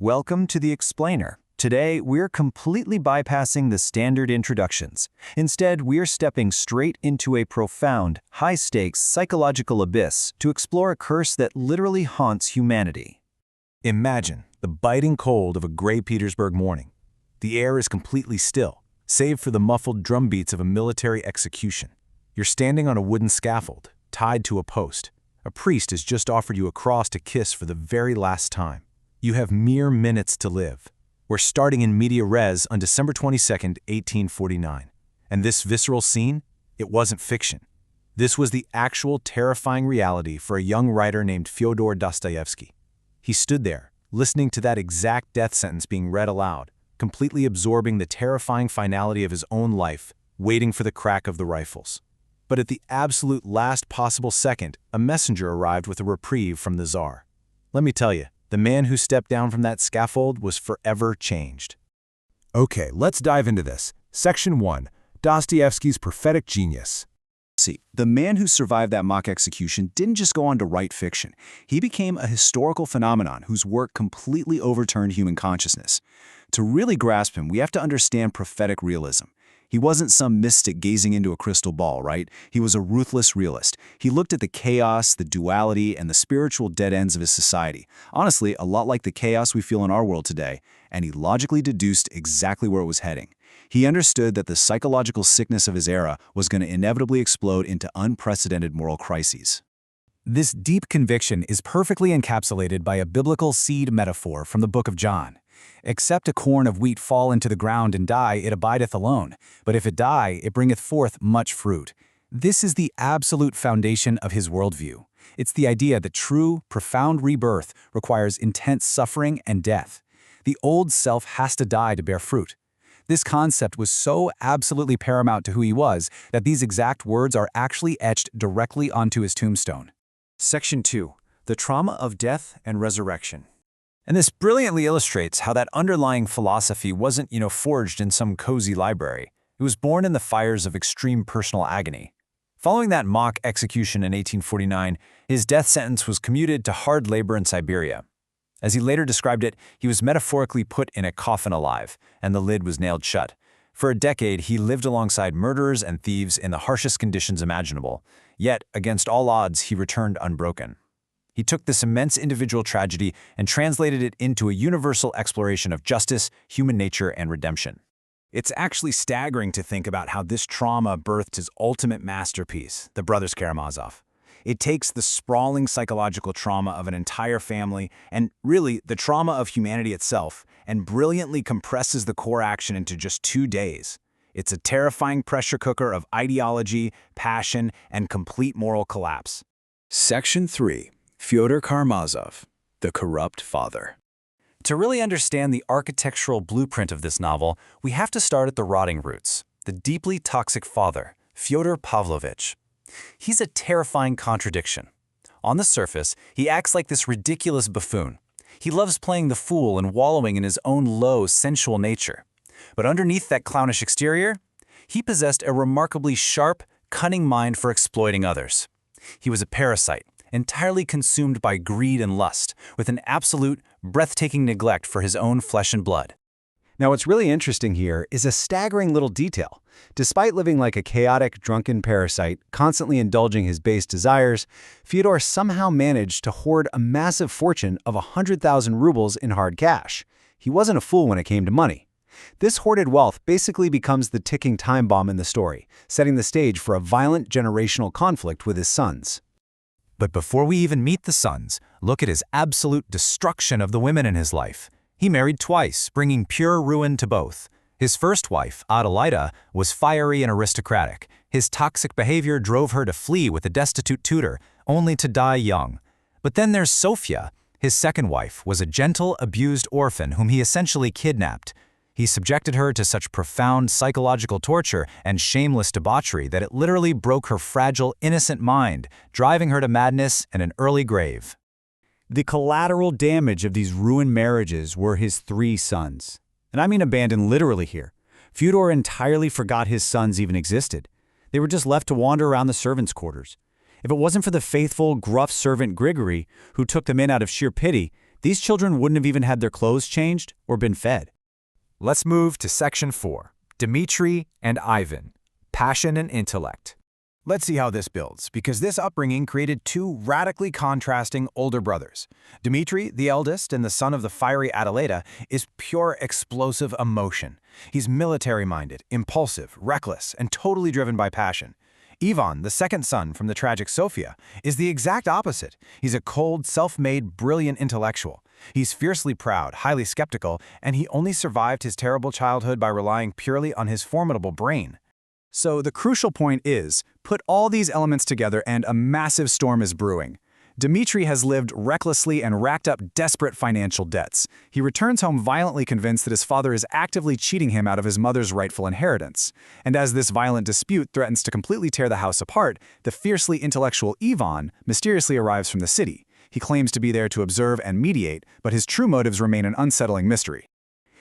Welcome to The Explainer. Today, we're completely bypassing the standard introductions. Instead, we're stepping straight into a profound, high-stakes psychological abyss to explore a curse that literally haunts humanity. Imagine the biting cold of a gray Petersburg morning. The air is completely still, save for the muffled drumbeats of a military execution. You're standing on a wooden scaffold, tied to a post. A priest has just offered you a cross to kiss for the very last time. You have mere minutes to live. We're starting in media res on December 22nd, 1849. And this visceral scene, it wasn't fiction. This was the actual terrifying reality for a young writer named Fyodor Dostoevsky. He stood there, listening to that exact death sentence being read aloud, completely absorbing the terrifying finality of his own life, waiting for the crack of the rifles. But at the absolute last possible second, a messenger arrived with a reprieve from the Tsar. Let me tell you, the man who stepped down from that scaffold was forever changed. Okay, let's dive into this. Section 1. Dostoevsky's prophetic genius. See, the man who survived that mock execution didn't just go on to write fiction. He became a historical phenomenon whose work completely overturned human consciousness. To really grasp him, we have to understand prophetic realism. He wasn't some mystic gazing into a crystal ball, right? He was a ruthless realist. He looked at the chaos, the duality, and the spiritual dead ends of his society. Honestly, a lot like the chaos we feel in our world today, and he logically deduced exactly where it was heading. He understood that the psychological sickness of his era was going to inevitably explode into unprecedented moral crises. This deep conviction is perfectly encapsulated by a biblical seed metaphor from the book of John. Except a corn of wheat fall into the ground and die, it abideth alone. But if it die, it bringeth forth much fruit. This is the absolute foundation of his worldview. It's the idea that true, profound rebirth requires intense suffering and death. The old self has to die to bear fruit. This concept was so absolutely paramount to who he was that these exact words are actually etched directly onto his tombstone. Section 2. The Trauma of Death and Resurrection. And this brilliantly illustrates how that underlying philosophy wasn't, forged in some cozy library. It was born in the fires of extreme personal agony. Following that mock execution in 1849, his death sentence was commuted to hard labor in Siberia. As he later described it, he was metaphorically put in a coffin alive, and the lid was nailed shut. For a decade, he lived alongside murderers and thieves in the harshest conditions imaginable. Yet, against all odds, he returned unbroken. He took this immense individual tragedy and translated it into a universal exploration of justice, human nature, and redemption. It's actually staggering to think about how this trauma birthed his ultimate masterpiece, the Brothers Karamazov. It takes the sprawling psychological trauma of an entire family and, really, the trauma of humanity itself, and brilliantly compresses the core action into just 2 days. It's a terrifying pressure cooker of ideology, passion, and complete moral collapse. Section 3. Fyodor Karamazov, the corrupt father. To really understand the architectural blueprint of this novel, we have to start at the rotting roots, the deeply toxic father, Fyodor Pavlovich. He's a terrifying contradiction. On the surface, he acts like this ridiculous buffoon. He loves playing the fool and wallowing in his own low, sensual nature. But underneath that clownish exterior, he possessed a remarkably sharp, cunning mind for exploiting others. He was a parasite, entirely consumed by greed and lust, with an absolute, breathtaking neglect for his own flesh and blood. Now, what's really interesting here is a staggering little detail. Despite living like a chaotic, drunken parasite, constantly indulging his base desires, Fyodor somehow managed to hoard a massive fortune of 100,000 rubles in hard cash. He wasn't a fool when it came to money. This hoarded wealth basically becomes the ticking time bomb in the story, setting the stage for a violent generational conflict with his sons. But before we even meet the sons, look at his absolute destruction of the women in his life. He married twice, bringing pure ruin to both. His first wife, Adelaida, was fiery and aristocratic. His toxic behavior drove her to flee with a destitute tutor, only to die young. But then there's Sofia. His second wife was a gentle, abused orphan whom he essentially kidnapped. He subjected her to such profound psychological torture and shameless debauchery that it literally broke her fragile, innocent mind, driving her to madness and an early grave. The collateral damage of these ruined marriages were his 3 sons. And I mean abandoned literally here. Fyodor entirely forgot his sons even existed. They were just left to wander around the servants' quarters. If it wasn't for the faithful, gruff servant Grigory, who took them in out of sheer pity, These children wouldn't have even had their clothes changed or been fed. Let's move to Section 4, Dmitri and Ivan, Passion and Intellect. Let's see how this builds, because this upbringing created two radically contrasting older brothers. Dmitri, the eldest and the son of the fiery Adelaida, is pure explosive emotion. He's military-minded, impulsive, reckless, and totally driven by passion. Ivan, the second son from the tragic Sofia, is the exact opposite. He's a cold, self-made, brilliant intellectual. He's fiercely proud, highly skeptical, and he only survived his terrible childhood by relying purely on his formidable brain. So the crucial point is, put all these elements together and a massive storm is brewing. Dmitri has lived recklessly and racked up desperate financial debts. He returns home violently convinced that his father is actively cheating him out of his mother's rightful inheritance. And as this violent dispute threatens to completely tear the house apart, the fiercely intellectual Ivan mysteriously arrives from the city. He claims to be there to observe and mediate, but his true motives remain an unsettling mystery.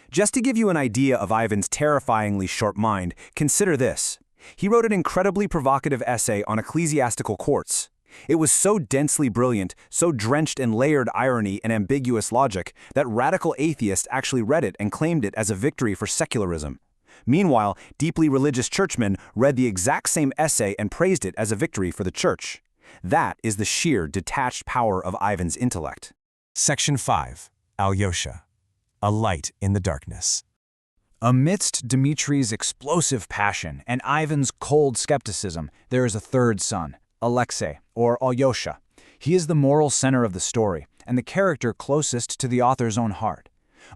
Just to give you an idea of Ivan's terrifyingly sharp mind, consider this. He wrote an incredibly provocative essay on ecclesiastical courts. It was so densely brilliant, so drenched in layered irony and ambiguous logic, that radical atheists actually read it and claimed it as a victory for secularism. Meanwhile, deeply religious churchmen read the exact same essay and praised it as a victory for the church. That is the sheer, detached power of Ivan's intellect. Section 5, Alyosha, a light in the darkness. Amidst Dmitri's explosive passion and Ivan's cold skepticism, there is a third son, Alexei, or Alyosha. He is the moral center of the story, and the character closest to the author's own heart.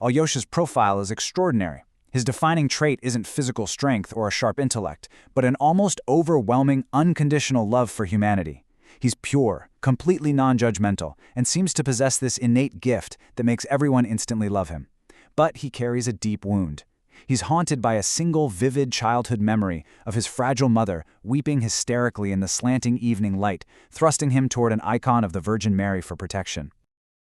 Alyosha's profile is extraordinary. His defining trait isn't physical strength or a sharp intellect, but an almost overwhelming, unconditional love for humanity. He's pure, completely non-judgmental, and seems to possess this innate gift that makes everyone instantly love him. But he carries a deep wound. He's haunted by a single vivid childhood memory of his fragile mother weeping hysterically in the slanting evening light, thrusting him toward an icon of the Virgin Mary for protection.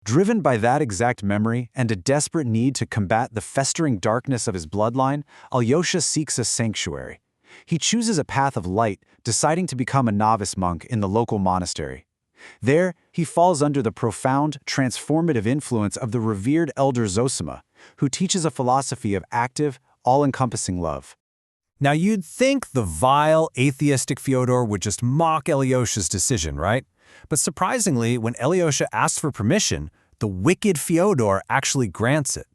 Driven by that exact memory and a desperate need to combat the festering darkness of his bloodline, Alyosha seeks a sanctuary. He chooses a path of light, deciding to become a novice monk in the local monastery. There, he falls under the profound, transformative influence of the revered elder Zosima, who teaches a philosophy of active, all-encompassing love. Now you'd think the vile, atheistic Fyodor would just mock Alyosha's decision, right? But surprisingly, when Alyosha asks for permission, the wicked Fyodor actually grants it.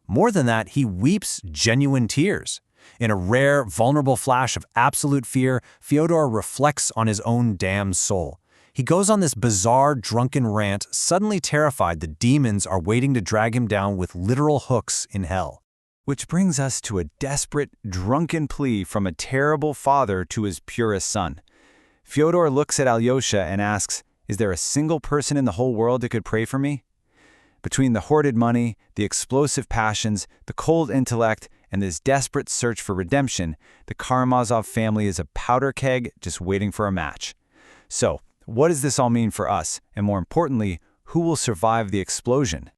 More than that, he weeps genuine tears. In a rare, vulnerable flash of absolute fear, Fyodor reflects on his own damned soul. He goes on this bizarre, drunken rant, suddenly terrified the demons are waiting to drag him down with literal hooks in hell. Which brings us to a desperate, drunken plea from a terrible father to his purest son. Fyodor looks at Alyosha and asks, "Is there a single person in the whole world that could pray for me?" Between the hoarded money, the explosive passions, the cold intellect, and this desperate search for redemption, the Karamazov family is a powder keg just waiting for a match. So, what does this all mean for us? And more importantly, who will survive the explosion?